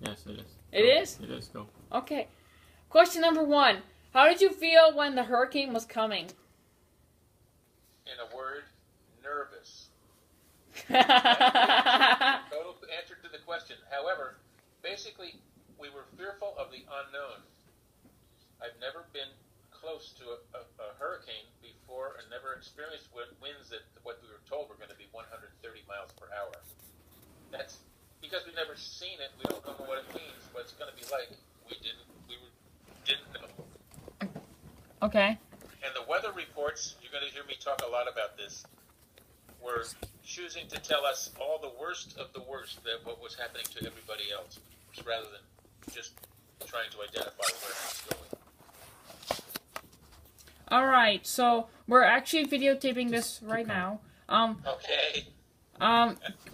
Yes, it is. It is? It is. Go. Okay. Question number 1. How did you feel when the hurricane was coming? In a word, nervous. Okay. Total answer to the question. However, basically, we were fearful of the unknown. I've never been close to a hurricane before and never experienced winds that what we were told were going to be 130 miles per hour. That's because we've never seen it. We don't know what it means, what it's going to be like. We didn't know. Okay. And the weather reports, you're going to hear me talk a lot about this, were choosing to tell us all the worst of the worst that what was happening to everybody else, rather than just trying to identify where it's going. All right. So we're actually videotaping this right now. Okay.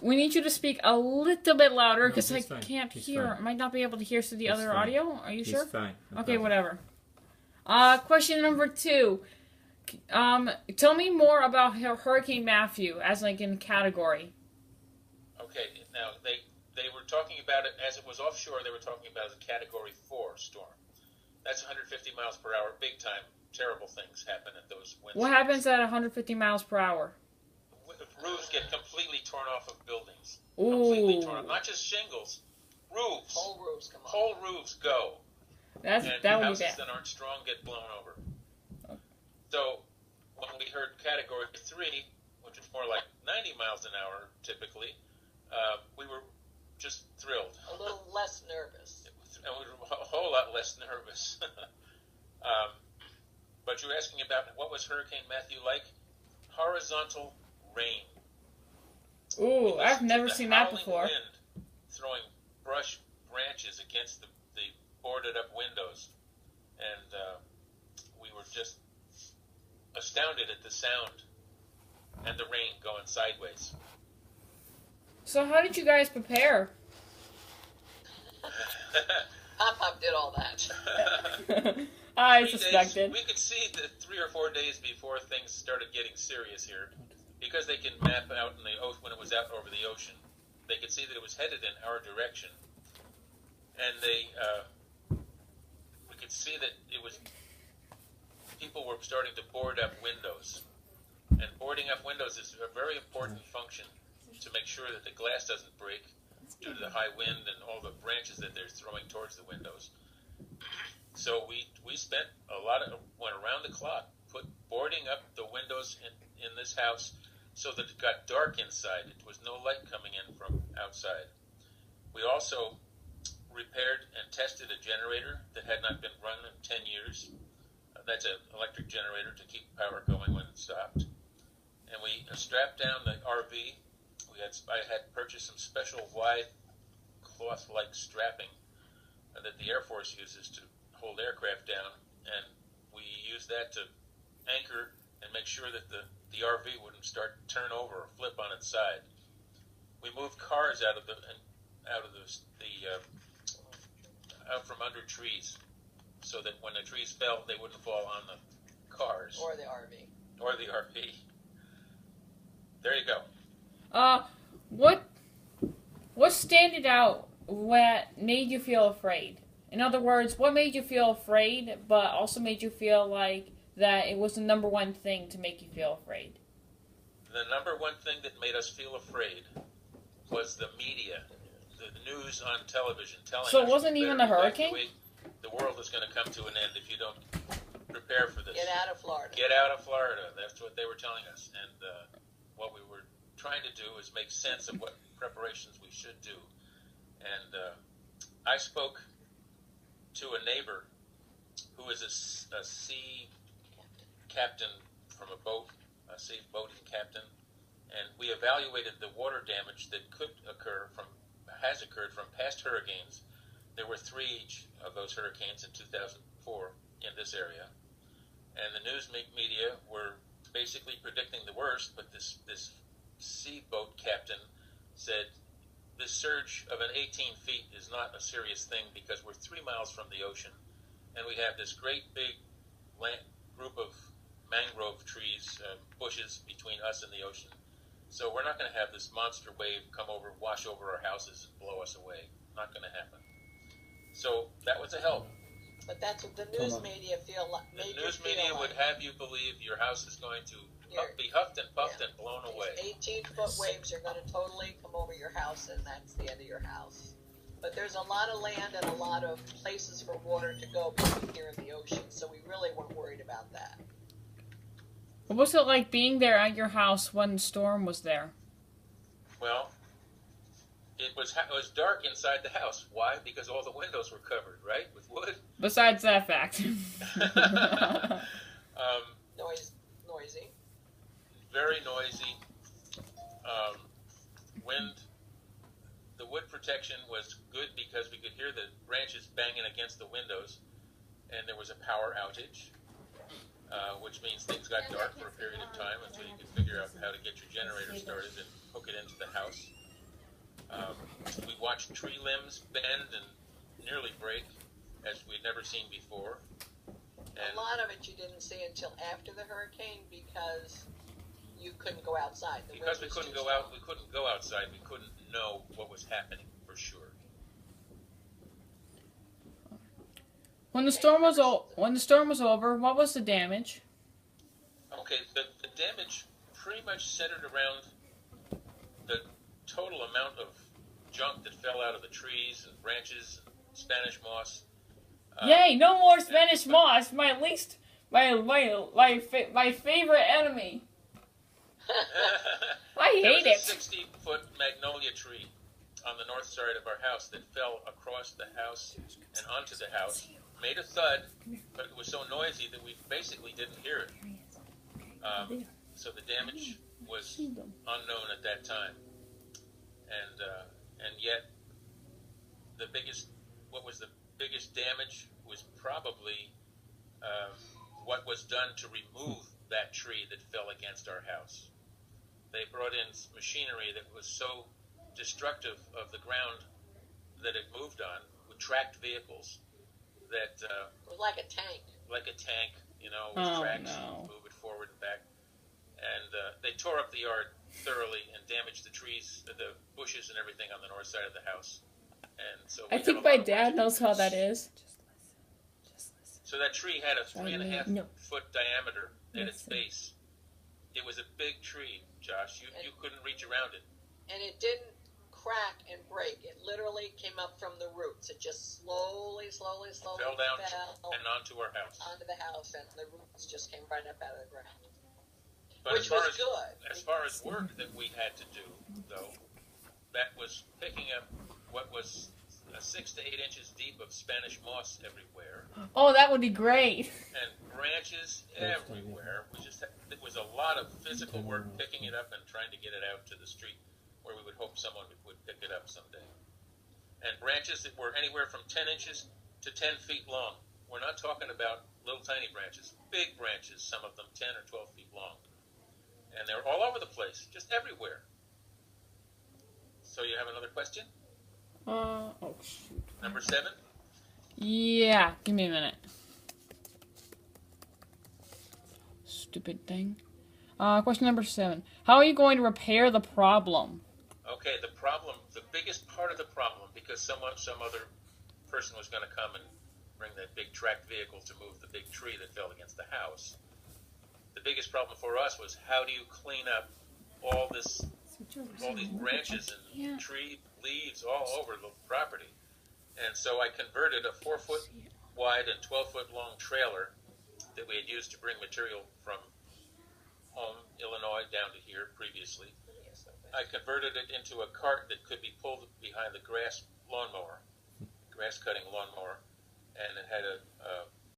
We need you to speak a little bit louder because No, I he's fine. can't He's hear. fine. I might not be able to hear through the He's other fine. audio. Are you He's sure? fine. No Okay, problem. whatever. Question number 2. Tell me more about Hurricane Matthew as like in category. Okay. Now they were talking about it as it was offshore. They were talking about it as a Category 4 storm. That's 150 miles per hour, big time. Terrible things happen at those winds. What happens at 150 miles per hour? Roofs get completely torn off of buildings. Ooh. Completely torn off. Not just shingles, roofs. Whole roofs come off. Whole roofs go. That And would be houses bad. that aren't strong get blown over. So when we heard Category 3, which is more like 90 miles an hour typically, we were just thrilled. A little less nervous. And we were a whole lot less nervous. But you were asking about what was Hurricane Matthew like? Horizontal rain. Ooh, I've never The seen that howling before. Wind throwing brush branches against the boarded up windows. And we were just astounded at the sound and the rain going sideways. So how did you guys prepare? Pop did all that. I 3 days, suspected. we could see that 3 or 4 days before things started getting serious here, because they can map out in the ocean when it was out over the ocean. They could see that it was headed in our direction, and we could see that it was. People were starting to board up windows, and boarding up windows is a very important function to make sure that the glass doesn't break due to the high wind and all the branches that they're throwing towards the windows. So we spent went around the clock, boarding up the windows in this house so that it got dark inside. It was no light coming in from outside. We also repaired and tested a generator that had not been run in 10 years. That's an electric generator to keep power going when it stopped. And we strapped down the RV. I had purchased some special wide cloth-like strapping that the Air Force uses to hold aircraft down, and we used that to anchor and make sure that the RV wouldn't start to turn over or flip on its side. We moved cars out from under trees, so that when the trees fell, they wouldn't fall on the cars Or the RV. or the RV. There you go. What standed out? What made you feel afraid? In other words, what made you feel afraid, but also made you feel like that it was the number one thing to make you feel afraid? The number one thing that made us feel afraid was the media, the news on television telling us. So it wasn't you even better a hurricane? evacuate. The world is going to come to an end if you don't prepare for this. Get out of Florida. Get out of Florida. That's what they were telling us. And what we were trying to do is make sense of what preparations we should do. And I spoke to a neighbor who is a sea captain from a boat, a sea boating captain, and we evaluated the water damage that has occurred from past hurricanes. There were 3 each of those hurricanes in 2004 in this area, and the news media were basically predicting the worst, but this sea boat captain said this surge of an 18 feet is not a serious thing because we're 3 miles from the ocean, and we have this great big group of mangrove trees, bushes between us and the ocean. So we're not going to have this monster wave come over, wash over our houses, and blow us away. Not going to happen. So that was a help. But that's what the news media feel like. The news media would have you believe your house is going to be huffed and puffed and blown away. 18-foot waves are going to totally come over your house, and that's the end of your house. But there's a lot of land and a lot of places for water to go between here and the ocean, so we really weren't worried about that. What was it like being there at your house when the storm was there? Well, it was dark inside the house. Why? Because all the windows were covered, right, with wood. Besides that fact. Noisy. Very noisy. Wind. The wood protection was good because we could hear the branches banging against the windows, and there was a power outage, which means things got dark for a period of time until you could figure out how to get your generator started and hook it into the house. We watched tree limbs bend and nearly break, as we'd never seen before. And a lot of it you didn't see until after the hurricane because you couldn't go outside. Because we couldn't go out, we couldn't go outside. We couldn't know what was happening for sure. When the storm was over, what was the damage? Okay, the damage pretty much centered around the total amount of junk that fell out of the trees and branches, and Spanish moss. Yay! No more Spanish moss. My favorite enemy. I hate it. There was a 60-foot magnolia tree on the north side of our house that fell across the house and onto the house. Made a thud, but it was so noisy that we basically didn't hear it. So the damage was unknown at that time, and yet what was the biggest damage was probably what was done to remove that tree that fell against our house. They brought in machinery that was so destructive of the ground that it moved on with tracked vehicles that it was like a tank. With tracks, move it forward and back. And they tore up the yard thoroughly and damaged the trees, the bushes and everything on the north side of the house. And so I think my dad knows how that is. So that tree had a 3.5 foot diameter at its base. It was a big tree, Josh. You couldn't reach around it. And it didn't crack and break. It literally came up from the roots. It just slowly fell down and onto our house. Onto the house, and the roots just came right up out of the ground. But Which was good. As far as work that we had to do, though, that was picking up what was 6 to 8 inches deep of Spanish moss everywhere. Oh, that would be great. And branches everywhere. It was a lot of physical work picking it up and trying to get it out to the street where we would hope someone would pick it up someday. And branches that were anywhere from 10 inches to 10 feet long. We're not talking about little tiny branches. Big branches, some of them 10 or 12 feet long. And they're all over the place, just everywhere. So you have another question? Shoot. Number 7? Yeah, give me a minute. Stupid thing. Question number 7. How are you going to repair the problem? Okay, the biggest part of the problem, because some other person was going to come and bring that big tracked vehicle to move the big tree that fell against the house. The biggest problem for us was how do you clean up all these branches and tree leaves all over the property. And so I converted a 4-foot wide and 12-foot long trailer that we had used to bring material from home, Illinois, down to here previously. I converted it into a cart that could be pulled behind the grass cutting lawnmower, and it had a